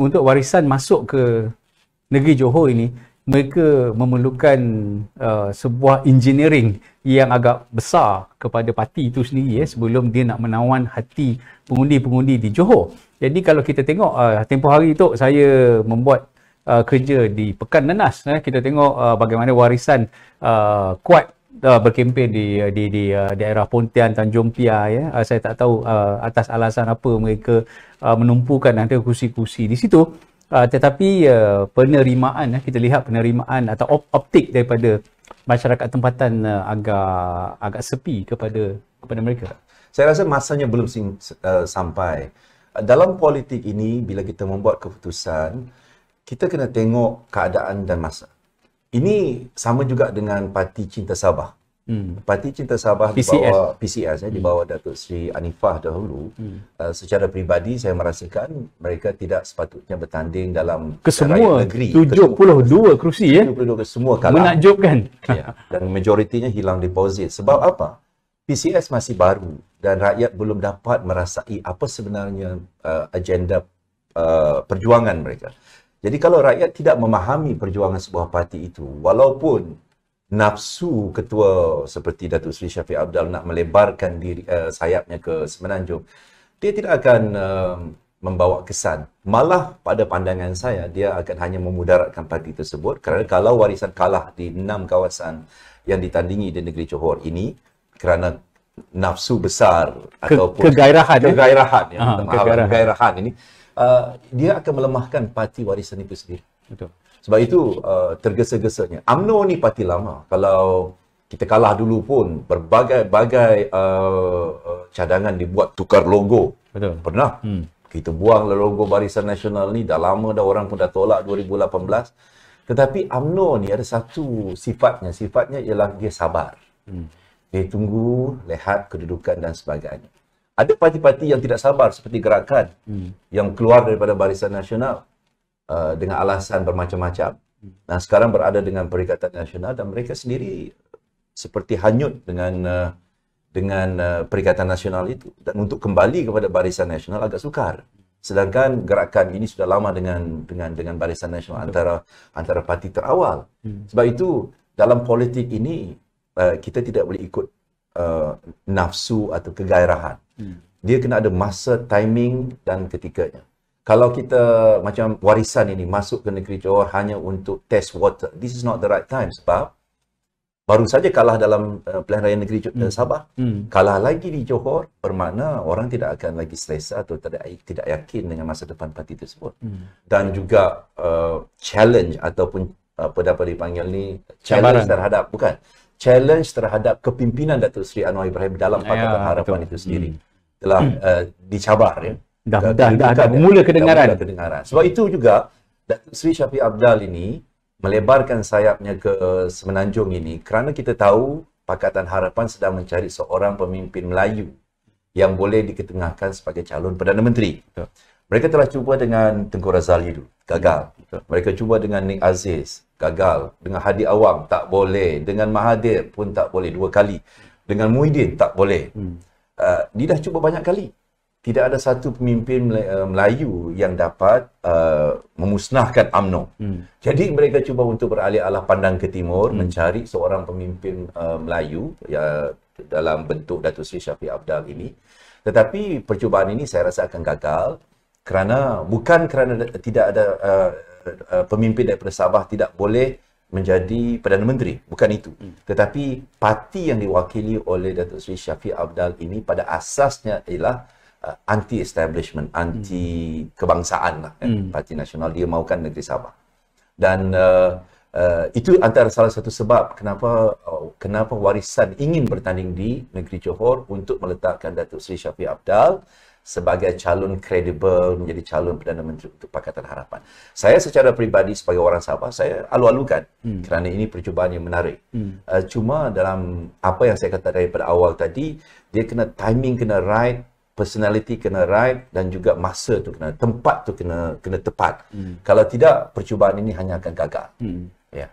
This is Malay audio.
untuk warisan masuk ke negeri Johor ini, mereka memerlukan sebuah engineering yang agak besar kepada parti itu sendiri sebelum dia nak menawan hati pengundi-pengundi di Johor. Jadi kalau kita tengok tempoh hari tu saya membuat kerja di Pekan Nenas, kita tengok bagaimana warisan kuat berkempen di daerah Pontian, Tanjung Pia, saya tak tahu atas alasan apa mereka menumpukan ada kursi-kursi di situ, tetapi penerimaan, kita lihat penerimaan atau optik daripada masyarakat tempatan agak sepi kepada mereka. Saya rasa masanya belum sampai. Dalam politik ini, bila kita membuat keputusan, kita kena tengok keadaan dan masa. Ini sama juga dengan Parti Cinta Sabah. Parti Cinta Sabah dibawa PCS, dibawa Datuk Seri Anifah dahulu. Secara peribadi saya merasakan mereka tidak sepatutnya bertanding dalam kesemua negeri. 72 kerusi 72 semua kalah. Menakjubkan. Ya, dan majoritinya hilang deposit. Sebab apa? PCS masih baru dan rakyat belum dapat merasai apa sebenarnya agenda perjuangan mereka. Jadi kalau rakyat tidak memahami perjuangan sebuah parti itu, walaupun nafsu ketua seperti Datuk Seri Shafie Apdal nak melebarkan sayapnya ke Semenanjung, dia tidak akan membawa kesan. Malah pada pandangan saya, dia akan hanya memudaratkan parti tersebut, kerana kalau warisan kalah di 6 kawasan yang ditandingi di negeri Johor ini, kerana nafsu besar ataupun kegairahan ini, dia akan melemahkan parti warisan itu sendiri. Betul. Sebab itu tergesa-gesanya. UMNO ni parti lama. Kalau kita kalah dulu pun berbagai-bagai cadangan dibuat tukar logo. Betul. Pernah. Kita buang logo Barisan Nasional ni, dah lama dah, orang pun dah tolak 2018. Tetapi UMNO ni ada satu sifatnya ialah dia sabar. Dia tunggu, lihat kedudukan dan sebagainya. Ada parti-parti yang tidak sabar seperti Gerakan yang keluar daripada Barisan Nasional dengan alasan bermacam-macam. Dan sekarang berada dengan Perikatan Nasional dan mereka sendiri seperti hanyut dengan Perikatan Nasional itu. Dan untuk kembali kepada Barisan Nasional agak sukar. Sedangkan Gerakan ini sudah lama dengan Barisan Nasional, antara parti terawal. Sebab itu dalam politik ini kita tidak boleh ikut nafsu atau kegairahan. Dia kena ada masa, timing dan ketikanya. Kalau kita macam warisan ini masuk ke negeri Johor hanya untuk test water, this is not the right time. Sebab baru saja kalah dalam pilihan raya negeri Sabah. Kalah lagi di Johor bermakna orang tidak akan lagi selesa atau tidak yakin dengan masa depan parti tersebut. Dan juga challenge ataupun apa dapat dipanggil ni, challenge terhadap kepimpinan Datuk Seri Anwar Ibrahim dalam Pakatan Harapan itu sendiri telah dicabar, ya. Dah mula kedengaran. Sebab itu juga Datuk Seri Shafie Apdal ini melebarkan sayapnya ke Semenanjung ini kerana kita tahu Pakatan Harapan sedang mencari seorang pemimpin Melayu yang boleh diketengahkan sebagai calon Perdana Menteri. Mereka telah cuba dengan Tengku Razali dulu, gagal. Mereka cuba dengan Nik Aziz, gagal. Dengan Hadi Awang, tak boleh. Dengan Mahathir pun tak boleh, 2 kali. Dengan Muhyiddin, tak boleh. Dia dah cuba banyak kali. Tidak ada satu pemimpin Melayu yang dapat memusnahkan UMNO. Jadi mereka cuba untuk beralih alah pandang ke timur, mencari seorang pemimpin Melayu dalam bentuk Datuk Seri Shafie Apdal ini. Tetapi percubaan ini saya rasa akan gagal bukan kerana tidak ada pemimpin daripada Sabah tidak boleh menjadi Perdana Menteri, bukan itu. Tetapi parti yang diwakili oleh Datuk Seri Shafie Apdal ini pada asasnya ialah anti-establishment, anti-kebangsaan lah, Parti Nasional. Dia mahukan negeri Sabah. Dan itu antara salah satu sebab kenapa warisan ingin bertanding di negeri Johor untuk meletakkan Datuk Seri Shafie Apdal sebagai calon kredibel menjadi calon Perdana Menteri untuk Pakatan Harapan. Saya secara peribadi sebagai orang Sabah, saya alu-alukan kerana ini percubaan yang menarik. Cuma dalam apa yang saya kata daripada awal tadi, dia kena timing kena right, personality kena right, dan juga masa tu tempat tu kena tepat. Kalau tidak, percubaan ini hanya akan gagal. Ya.